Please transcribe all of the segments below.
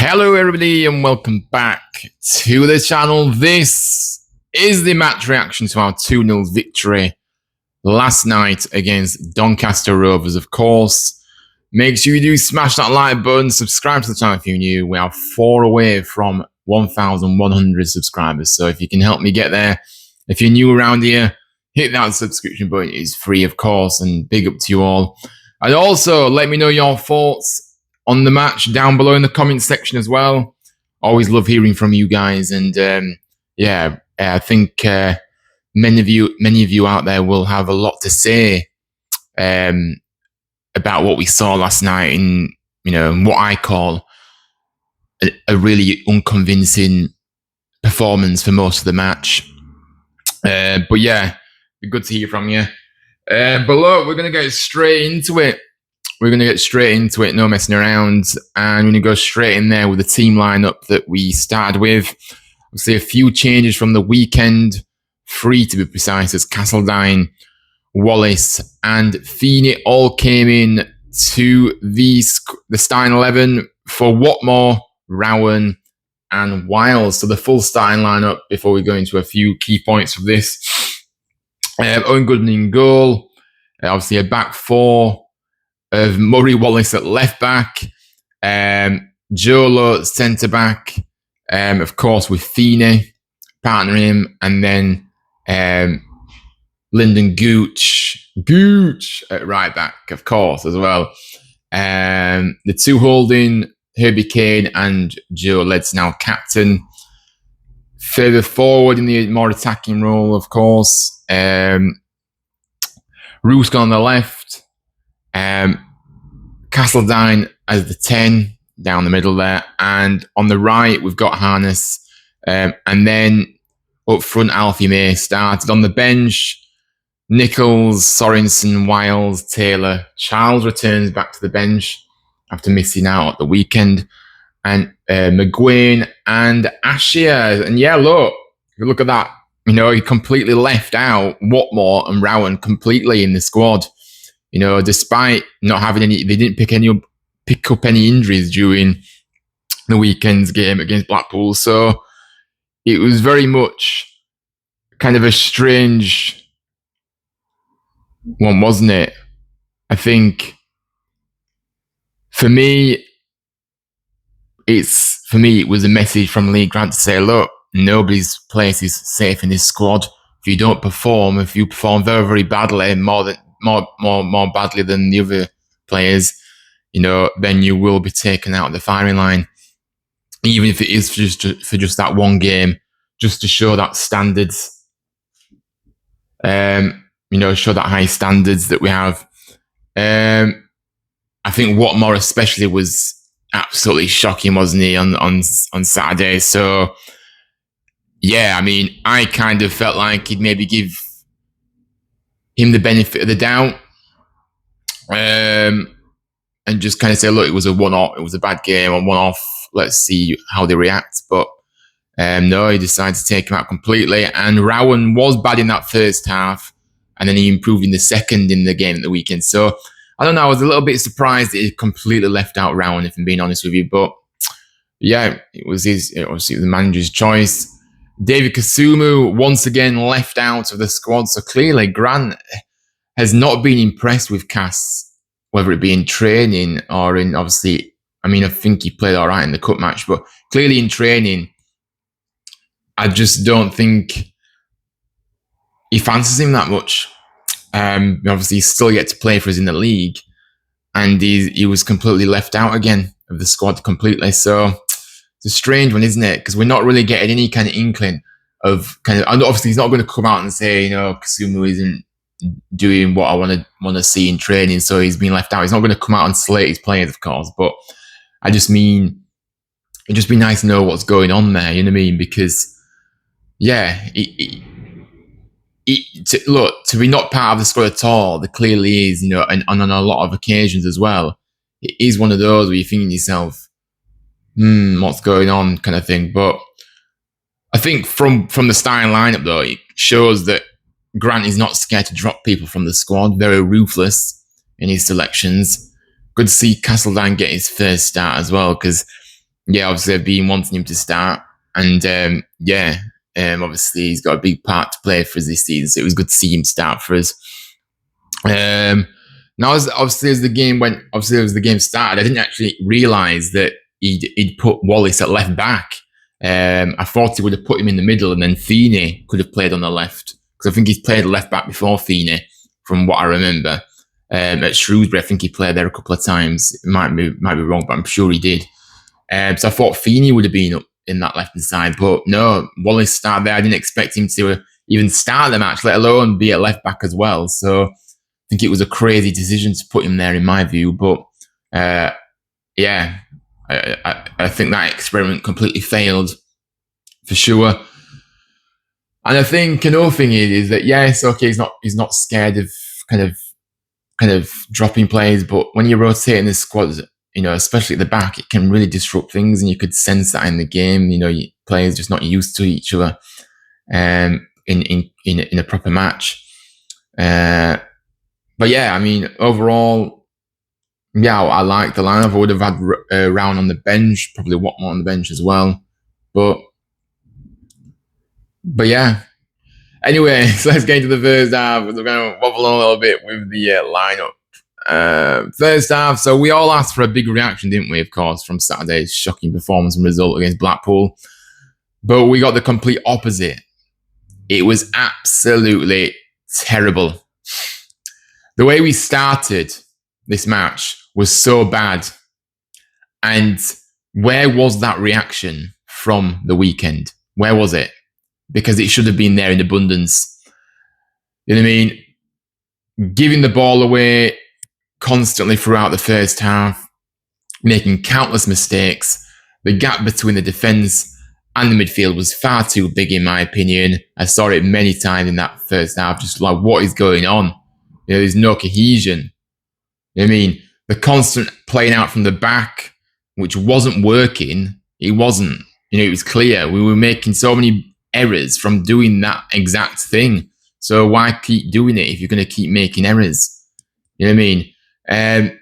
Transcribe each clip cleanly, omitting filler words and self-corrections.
Hello everybody and welcome back to the channel. This is the match reaction to our 2-0 victory last night against Doncaster Rovers, of course. Make sure you do smash that like button, subscribe to the channel if you're new. We are 4 away from 1,100 subscribers, so if you can help me get there, if you're new around here, hit that subscription button. It's free, of course, and big up to you all. And also, let me know your thoughts on the match down below in the comments section as well. Always love hearing from you guys, and I think many of you out there will have a lot to say about what we saw last night in what I call a really unconvincing performance for most of the match. But yeah, be good to hear from you. But look, we're gonna get straight into it. No messing around, and we're going to go straight in there with the team lineup that we started with. Obviously, a few changes from the weekend, 3 to be precise, as Castledine, Wallace, and Feeney all came in to the starting 11 for Watmore, Rowan, and Wiles. So the full starting lineup before we go into a few key points of this. Owen Gooden in goal, obviously a back 4 of Murray Wallace at left back, Jolo centre back, of course with Feeney partnering him, and then Lyndon Gooch at right back, of course, as well. The 2 holding, Herbie Kane and Joe Led's now captain. Further forward in the more attacking role, of course, Rusk on the left, Castledine as the 10 down the middle there, and on the right we've got Harness, and then up front Alfie May started. On the bench, Nichols, Sorensen, Wiles, Taylor. Charles returns back to the bench after missing out at the weekend, and McGuinn and Ashia. And yeah, look, if you look at that, he completely left out Watmore and Rowan completely in the squad. Despite not having any, they didn't pick up any injuries during the weekend's game against Blackpool. So it was very much kind of a strange one, wasn't it? I think for me, it was a message from Lee Grant to say, look, nobody's place is safe in this squad. If you don't perform, if you perform very, very badly, more badly than the other players, then you will be taken out of the firing line, even if it is for just that one game, just to show that standards, show that high standards that we have. I think Watmore especially was absolutely shocking, wasn't he, on Saturday? So yeah, I kind of felt like he'd maybe give him the benefit of the doubt, and just kind of say, look, it was a one-off, it was a bad game, a one-off, let's see how they react. But no, he decided to take him out completely, and Rowan was bad in that first half, and then he improved in the second in the game at the weekend. So I don't know, I was a little bit surprised that he completely left out Rowan, if I'm being honest with you. But yeah, it was the manager's choice. David Kasumu once again left out of the squad, so clearly Grant has not been impressed with Cass, whether it be in training or in, obviously, I think he played all right in the cup match, but clearly in training, I just don't think he fancies him that much. Obviously, he's still yet to play for us in the league, and he was completely left out again of the squad completely. So it's a strange one, isn't it? Because we're not really getting any kind of inkling of obviously he's not going to come out and say, Kasumu isn't doing what I want to see in training, so he's been left out. He's not going to come out and slate his players, of course, but I just mean it'd just be nice to know what's going on there. You know what I mean? Because yeah, to be not part of the squad at all, there clearly is, and on a lot of occasions as well, it is one of those where you're thinking to yourself, what's going on, kind of thing. But I think from the starting lineup, though, it shows that Grant is not scared to drop people from the squad. Very ruthless in his selections. Good to see Castledine get his first start as well, because yeah, obviously I've been wanting him to start, and obviously he's got a big part to play for us this season. So it was good to see him start for us. Now, as the game went, obviously as the game started, I didn't actually realise that he'd put Wallace at left back. I thought he would have put him in the middle, and then Feeney could have played on the left, because I think he's played left back before Feeney, from what I remember. At Shrewsbury, I think he played there a couple of times. It might be wrong, but I'm sure he did. So I thought Feeney would have been up in that left-hand side, but no, Wallace started there. I didn't expect him to even start the match, let alone be at left back as well. So I think it was a crazy decision to put him there, in my view. But I think that experiment completely failed for sure. And I think another thing is that yes, okay, he's not scared of kind of dropping players, but when you're rotating the squads, especially at the back, it can really disrupt things, and you could sense that in the game. Players just not used to each other in a proper match. But yeah, I mean, overall, yeah, I like the lineup. I would have had Rowan on the bench, probably Watmore on the bench as well. But yeah. Anyway, so let's get into the first half. We're going to wobble on a little bit with the lineup. First half, so we all asked for a big reaction, didn't we, of course, from Saturday's shocking performance and result against Blackpool. But we got the complete opposite. It was absolutely terrible. The way we started this match was so bad. And where was that reaction from the weekend? Where was it? Because it should have been there in abundance. You know what I mean? Giving the ball away constantly throughout the first half, making countless mistakes. The gap between the defence and the midfield was far too big, in my opinion. I saw it many times in that first half, just like, what is going on? There's no cohesion. You know what I mean? The constant playing out from the back, which wasn't working, it wasn't. It was clear. We were making so many errors from doing that exact thing. So why keep doing it if you're going to keep making errors? You know what I mean? I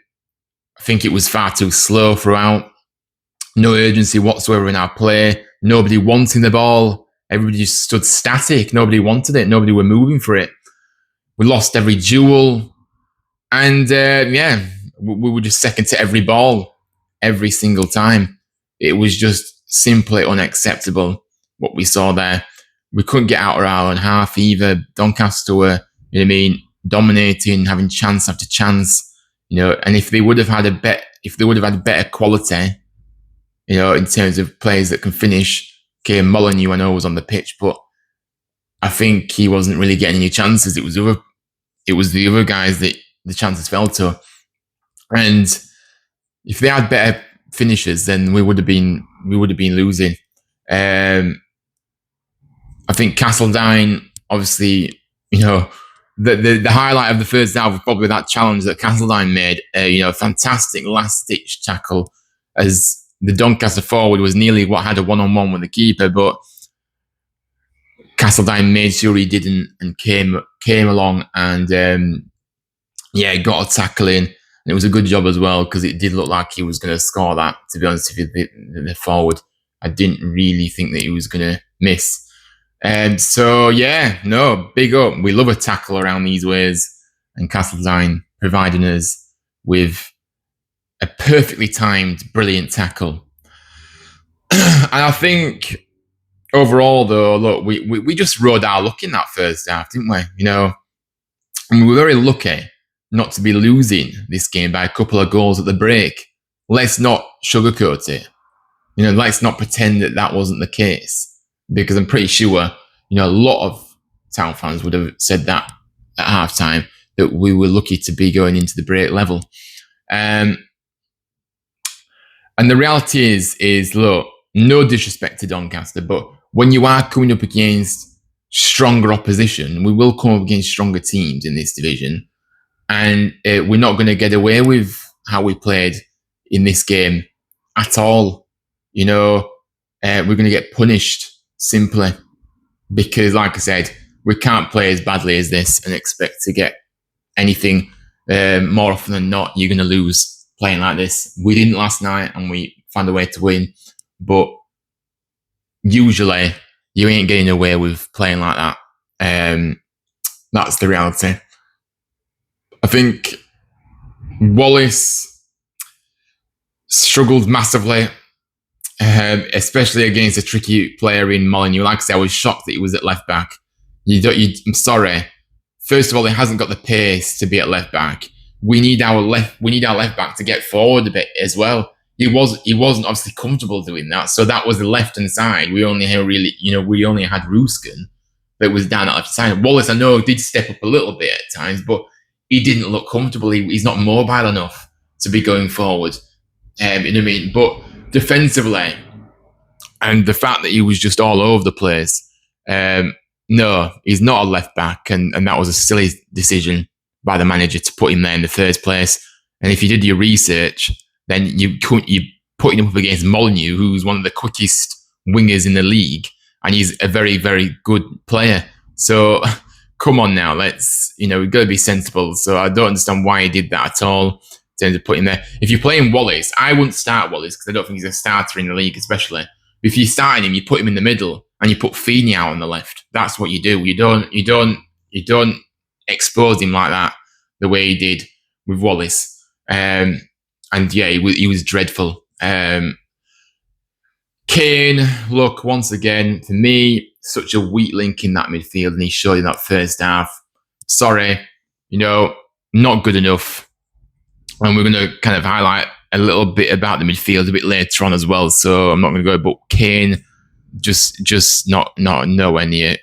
think it was far too slow throughout. No urgency whatsoever in our play. Nobody wanting the ball. Everybody just stood static. Nobody wanted it. Nobody were moving for it. We lost every duel. And we were just second to every ball every single time. It was just simply unacceptable what we saw there. We couldn't get out of our own half either. Doncaster were, dominating, having chance after chance. And if they would have had better quality, in terms of players that can finish. Kieran Molyneux, I know, was on the pitch, but I think he wasn't really getting any chances. It was the other guys that the chances fell to. And if they had better finishers, then we would have been losing. I think Castledine, obviously, the highlight of the first half was probably that challenge that Castledine made. Fantastic last-ditch tackle as the Doncaster forward was nearly had a one-on-one with the keeper, but Castledine made sure he didn't and came along and got a tackle in. And it was a good job as well, because it did look like he was going to score that, to be honest with you, the forward. I didn't really think that he was going to miss. Big up. We love a tackle around these ways, and Castledine providing us with a perfectly timed, brilliant tackle. And I think overall, though, look, we just rode our luck in that first half, didn't we? And we were very lucky not to be losing this game by a couple of goals at the break. Let's not sugarcoat it. Let's not pretend that wasn't the case, because I'm pretty sure, a lot of Town fans would have said that at halftime, that we were lucky to be going into the break level. And the reality is, look, no disrespect to Doncaster, but when you are coming up against stronger opposition, we will come up against stronger teams in this division. And we're not going to get away with how we played in this game at all. We're going to get punished simply because, like I said, we can't play as badly as this and expect to get anything. More often than not, you're going to lose playing like this. We didn't last night, and we find a way to win. But usually, you ain't getting away with playing like that. That's the reality. I think Wallace struggled massively, especially against a tricky player in Molineux. Like I said, I was shocked that he was at left back. I'm sorry. First of all, he hasn't got the pace to be at left back. We need our left back to get forward a bit as well. He wasn't obviously comfortable doing that. So that was the left hand side. We only had Ruskin that was down at left side. Wallace, I know, did step up a little bit at times, but he didn't look comfortable. He's not mobile enough to be going forward. You know what I mean? But defensively, and the fact that he was just all over the place, no, he's not a left back, and that was a silly decision by the manager to put him there in the first place. And if you did your research, then you putting him up against Molineux, who's one of the quickest wingers in the league, and he's a very, very good player. So come on now, we've got to be sensible. So I don't understand why he did that at all in terms of putting him there. If you're playing Wallace, I wouldn't start Wallace because I don't think he's a starter in the league, especially. If you're starting him, you put him in the middle and you put Feeney out on the left. That's what you do. You don't expose him like that the way he did with Wallace. And yeah, he was dreadful. Kane, look, once again, for me, such a weak link in that midfield, and he showed in that first half. Sorry, not good enough. And we're going to kind of highlight a little bit about the midfield a bit later on as well. So I'm not going to go, but Kane, just not nowhere near.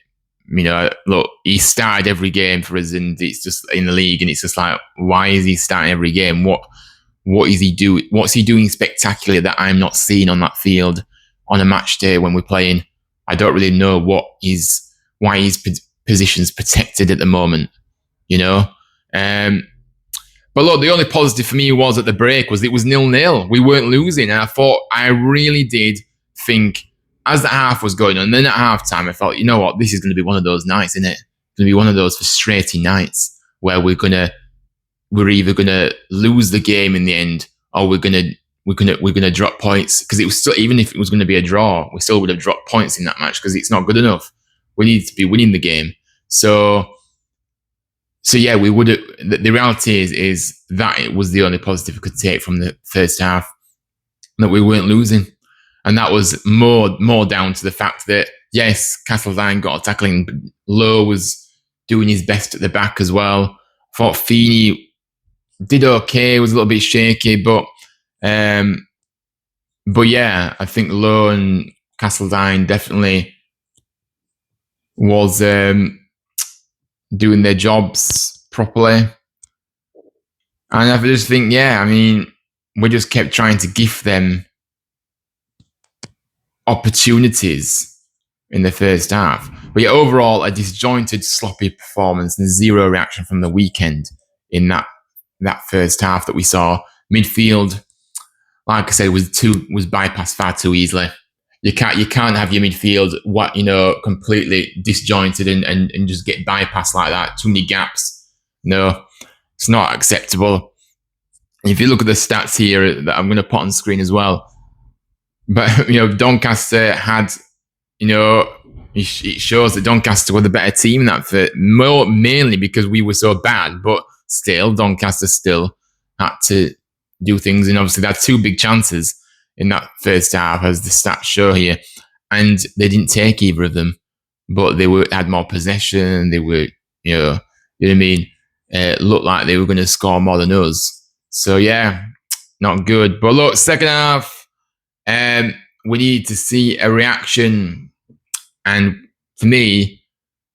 Look, he started every game for us, and it's just in the league, and it's just like, why is he starting every game? What is he doing? What's he doing spectacular that I'm not seeing on that field on a match day when we're playing? I don't really know why his position's protected at the moment. But look, the only positive for me was at the break was it was 0-0. We weren't losing, and I really did think as the half was going on, and then at halftime, I felt, you know what, this is going to be one of those nights, isn't it? It's going to be one of those frustrating nights where we're either gonna lose the game in the end, or we're gonna drop points, because it was still, even if it was going to be a draw, we still would have dropped points in that match because it's not good enough. We need to be winning the game. So yeah, we would have. The reality is that it was the only positive we could take from the first half, that we weren't losing. And that was more down to the fact that, yes, Castledine got a tackling, but Lowe was doing his best at the back as well. I thought Feeney did okay, was a little bit shaky, but yeah, I think Lowe and Castledine definitely was doing their jobs properly. And I just think, we just kept trying to give them opportunities in the first half. But yeah, overall, a disjointed, sloppy performance and zero reaction from the weekend in that first half that we saw. Midfield, like I said, was bypassed far too easily. You can't have your midfield completely disjointed and just get bypassed like that. Too many gaps. No, it's not acceptable. If you look at the stats here that I'm going to put on screen as well, but Doncaster had, it shows that Doncaster were the better team in that mainly because we were so bad, but still Doncaster still had to do things, and obviously they had two big chances in that first half, as the stats show here, and they didn't take either of them, but they had more possession. They were, you know what I mean, looked like they were going to score more than us. So yeah, not good. But look, second half, we need to see a reaction, and for me,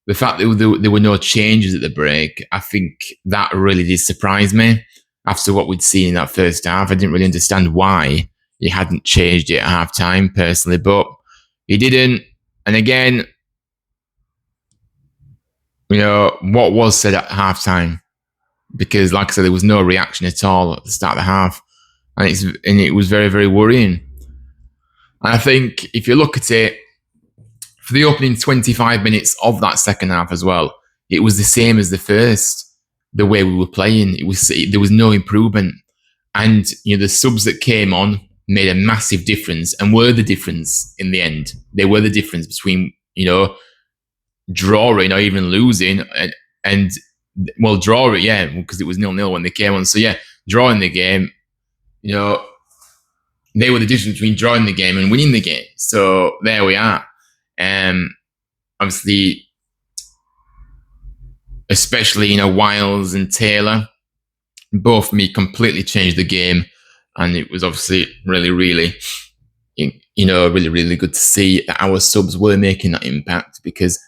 the fact that there were no changes at the break, I think that really did surprise me. After what we'd seen in that first half, I didn't really understand why he hadn't changed it at half time personally, but he didn't. And again, what was said at half time, because like I said, there was no reaction at all at the start of the half, and it was very, very worrying. And I think if you look at it, for the opening 25 minutes of that second half as well, it was the same as the first. The way we were playing, there was no improvement. And the subs that came on, made a massive difference and were the difference in the end. They were the difference between, drawing or even losing and well, drawing, yeah, because it was 0-0 when they came on. So yeah, drawing the game, they were the difference between drawing the game and winning the game. So there we are. Obviously, especially, Wiles and Taylor, both for me completely changed the game. And it was obviously really, really, really, really good to see that our subs were making that impact. Because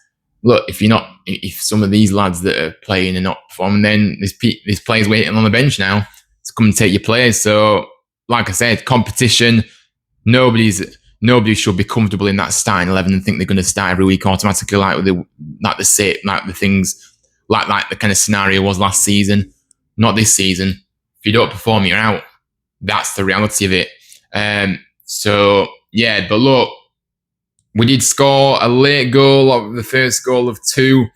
look, if some of these lads that are playing are not performing, then there's players waiting on the bench now to come and take your players. So, like I said, competition. Nobody should be comfortable in that starting 11 and think they're going to start every week automatically, like the kind of scenario was last season. Not this season. If you don't perform, you're out. That's the reality of it. So yeah, but look, we did score a late goal, of the first goal of 2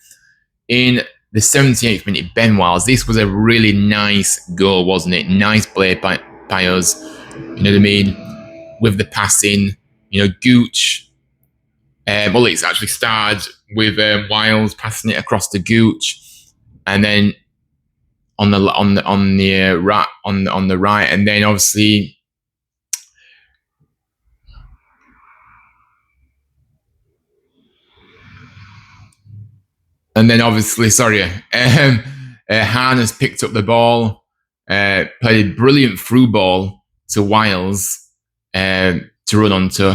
in the 78th minute. Ben Wiles. This was a really nice goal, wasn't it? Nice play by us. You know what I mean? With the passing, Gooch. Well, it's actually started with Wiles passing it across to Gooch, and then on the right, and then obviously. And then obviously, Hahn has picked up the ball, played a brilliant through ball to Wiles to run onto.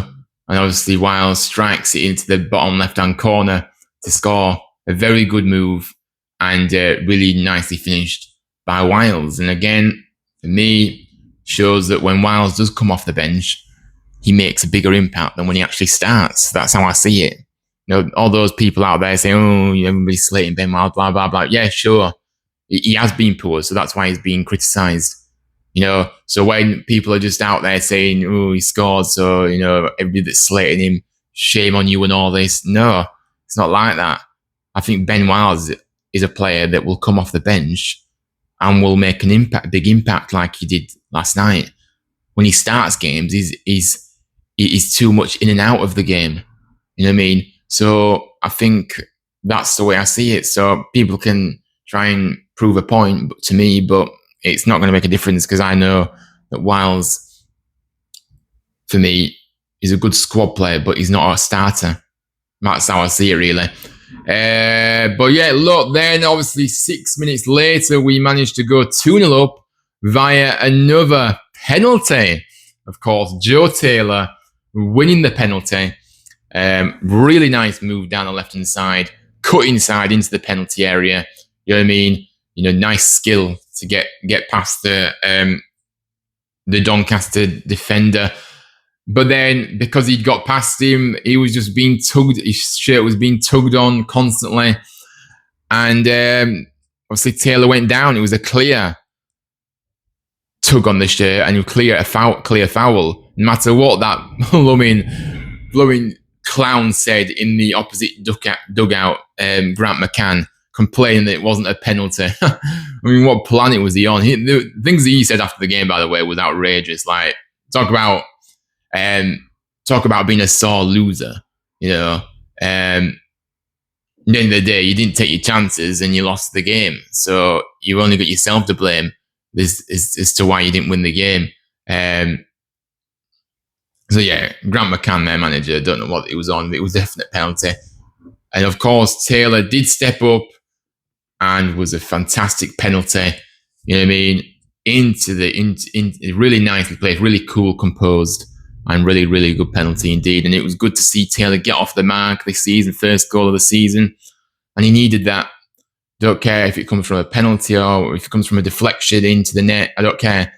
And obviously Wiles strikes it into the bottom left-hand corner to score. A very good move and really nicely finished by Wiles. And again, for me, shows that when Wiles does come off the bench, he makes a bigger impact than when he actually starts. That's how I see it. All those people out there saying, "Oh, everybody's slating Ben Wiles, blah blah blah." Yeah, sure, he has been poor, so that's why he's being criticised. So when people are just out there saying, "Oh, he scored," so everybody that's slating him, shame on you and all this. No, it's not like that. I think Ben Wiles is a player that will come off the bench and will make an impact, big impact, like he did last night. When he starts games, he's too much in and out of the game. You know what I mean? So I think that's the way I see it. So people can try and prove a point to me, but it's not going to make a difference because I know that Wiles, for me, is a good squad player, but he's not a starter. That's how I see it, really. But yeah, look, then obviously 6 minutes later, we managed to go 2-0 up via another penalty. Of course, Joe Taylor winning the penalty. Really nice move down the left-hand side, cut inside into the penalty area. You know what I mean? Nice skill to get past the Doncaster defender. But then, because he'd got past him, he was just being tugged. His shirt was being tugged on constantly. And obviously Taylor went down. It was a clear tug on the shirt and clear foul. No matter what that blowing clown said in the opposite dugout, Grant McCann, complaining that it wasn't a penalty. I mean, what planet was he on? The things that he said after the game, by the way, was outrageous. Like, talk about being a sore loser. At the end of the day, you didn't take your chances and you lost the game. So you only got yourself to blame as to why you didn't win the game. So yeah, Grant McCann, their manager, don't know what it was on, but it was a definite penalty. And of course, Taylor did step up and was a fantastic penalty. You know what I mean? Into really nicely played, really cool, composed, and really, really good penalty indeed. And it was good to see Taylor get off the mark this season, first goal of the season. And he needed that. Don't care if it comes from a penalty or if it comes from a deflection into the net. I don't care.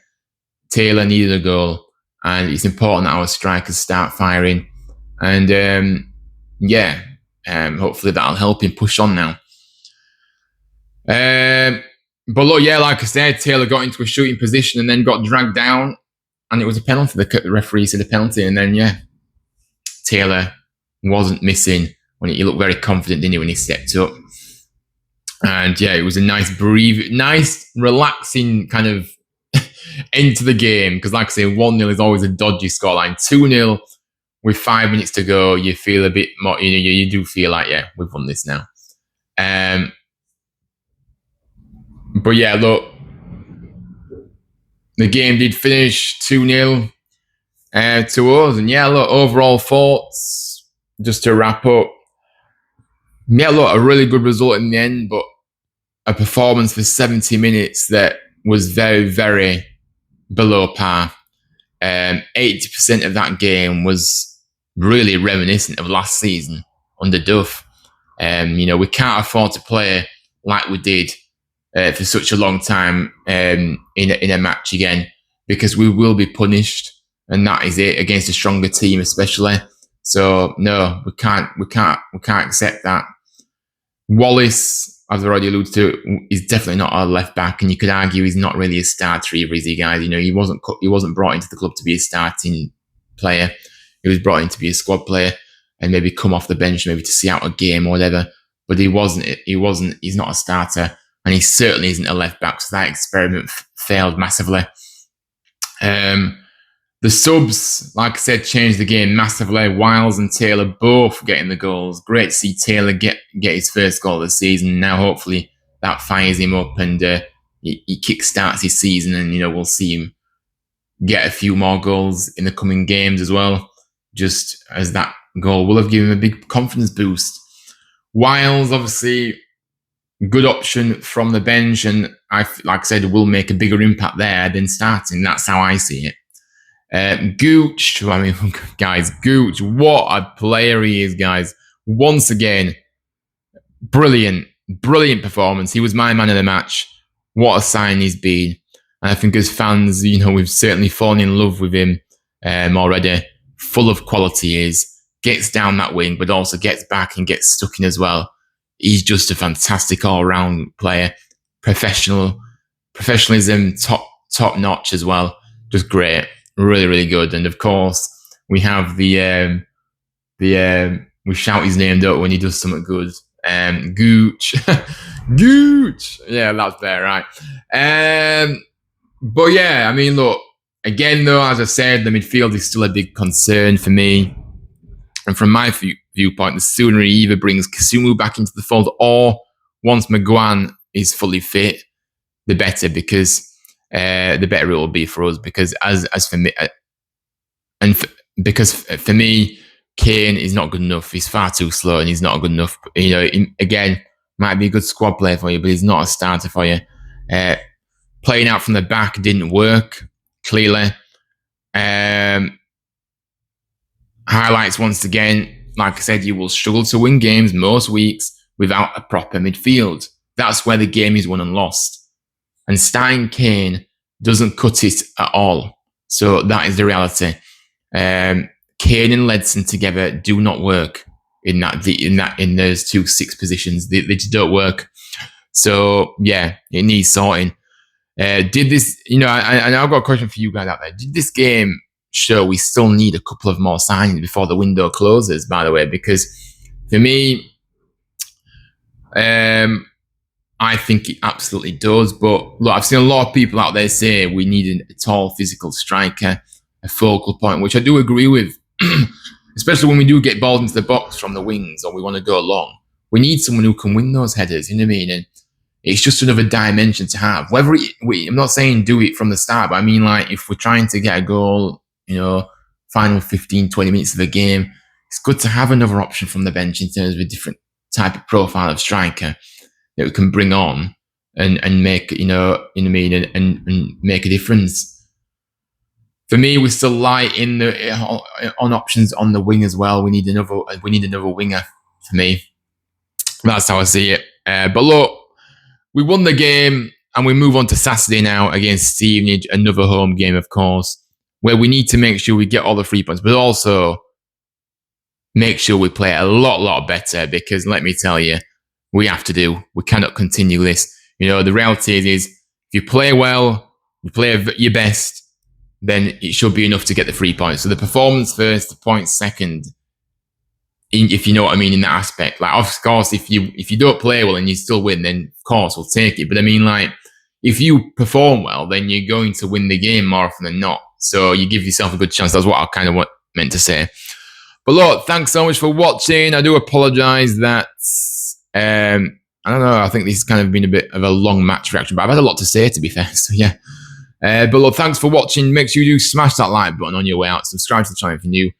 Taylor needed a goal. And it's important that our strikers start firing. And hopefully that'll help him push on now. But look, yeah, like I said, Taylor got into a shooting position and then got dragged down. And it was a penalty. The referee said a penalty. And then, yeah, Taylor wasn't missing. When he looked very confident, didn't he, when he stepped up. And yeah, it was a nice relaxing kind of enter the game. Because, like I say, 1-0 is always a dodgy scoreline. 2-0 with 5 minutes to go, you feel a bit more, you do feel like, yeah, we've won this now. But yeah, look, the game did finish 2-0 to us. And yeah, look, overall thoughts, just to wrap up. Yeah, look, a really good result in the end, but a performance for 70 minutes that was very, very below par. 80% of that game was really reminiscent of last season under Duff. We can't afford to play like we did for such a long time in a match again, because we will be punished, and that is it, against a stronger team especially. So no, we can't accept that. Wallace, as I already alluded to, is definitely not our left back, and you could argue he's not really a starter either, is he, guys? He wasn't brought into the club to be a starting player. He was brought in to be a squad player and maybe come off the bench, maybe to see out a game or whatever. But he wasn't. He's not a starter, and he certainly isn't a left back. So that experiment failed massively. The subs, like I said, changed the game massively. Wiles and Taylor both getting the goals. Great to see Taylor get his first goal of the season. Now, hopefully, that fires him up and he kickstarts his season, and we'll see him get a few more goals in the coming games as well. Just as that goal will have given him a big confidence boost. Wiles, obviously, good option from the bench, and like I said, will make a bigger impact there than starting. That's how I see it. Gooch, guys, Gooch, what a player he is, guys. Once again, brilliant performance. He was my man of the match. What a sign he's been. And I think as fans, we've certainly fallen in love with him already. Full of quality he is. Gets down that wing, but also gets back and gets stuck in as well. He's just a fantastic all-round player. Professionalism, top notch as well. Just great. Really, really good. And of course, we have we shout his name, don't we, when he does something good. Gooch. Gooch. Yeah, that's better, right? But yeah, look, again, though, as I said, the midfield is still a big concern for me. And from my viewpoint, the sooner he either brings Kasumu back into the fold, or once McGuan is fully fit, the better, because the better it will be for us. Because as for me, because for me, Kane is not good enough. He's far too slow, and he's not good enough. Again, might be a good squad player for you, but he's not a starter for you. Playing out from the back didn't work, clearly. Highlights once again, like I said, you will struggle to win games most weeks without a proper midfield. That's where the game is won and lost. And starting Kane doesn't cut it at all. So that is the reality. Kane and Ledson together do not work in those 2 6 positions. They just don't work. So yeah, it needs sorting. Did this, and I've got a question for you guys out there. Did this game show we still need a couple of more signings before the window closes, by the way? Because for me, I think it absolutely does. But look, I've seen a lot of people out there say we need a tall, physical striker, a focal point, which I do agree with. Especially when we do get balls into the box from the wings, or we want to go long. We need someone who can win those headers, you know what I mean? And it's just another dimension to have. I'm not saying do it from the start, but if we're trying to get a goal, final 15, 20 minutes of the game, it's good to have another option from the bench in terms of a different type of profile of striker that we can bring on and make, and make a difference. For me, we're still light on options on the wing as well. We need another winger for me. That's how I see it. But look, we won the game, and we move on to Saturday now against Stevenage, another home game, of course, where we need to make sure we get all the 3 points, but also make sure we play a lot better, because let me tell you, we have to do. We cannot continue this. The reality is if you play well, you play your best, then it should be enough to get the 3 points. So the performance first, the points second, if you know what I mean in that aspect. Like, of course, if you don't play well and you still win, then of course we'll take it. But if you perform well, then you're going to win the game more often than not. So you give yourself a good chance. That's what I kind of meant to say. But look, thanks so much for watching. I do apologise that I don't know. I think this has kind of been a bit of a long match reaction, but I've had a lot to say, to be fair. So yeah. But look, thanks for watching. Make sure you do smash that like button on your way out. Subscribe to the channel if you're new,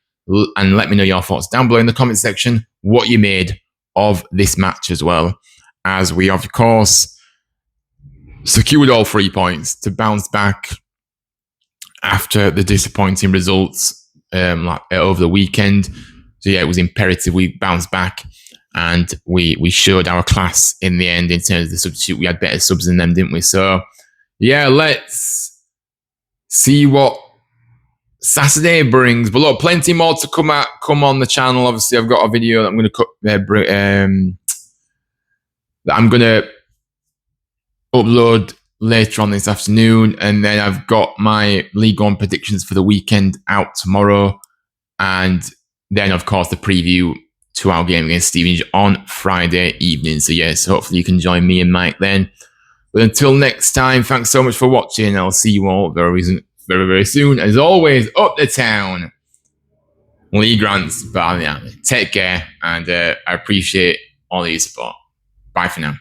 and let me know your thoughts down below in the comment section. What you made of this match as well, as we of course secured all 3 points to bounce back after the disappointing results over the weekend. So yeah, it was imperative we bounced back, and we showed our class in the end in terms of the substitute. We had better subs than them, didn't we? So yeah, let's see what Saturday brings. But look, plenty more to come on the channel. Obviously, I've got a video that I'm going to upload later on this afternoon, and then I've got my League One predictions for the weekend out tomorrow, and then of course the preview to our game against Stevenage on Friday evening. So yes, hopefully you can join me and Mike then. But until next time, thanks so much for watching. I'll see you all very, very soon. As always, up the town. Lee Grants, but yeah, take care, and I appreciate all of your support. Bye for now.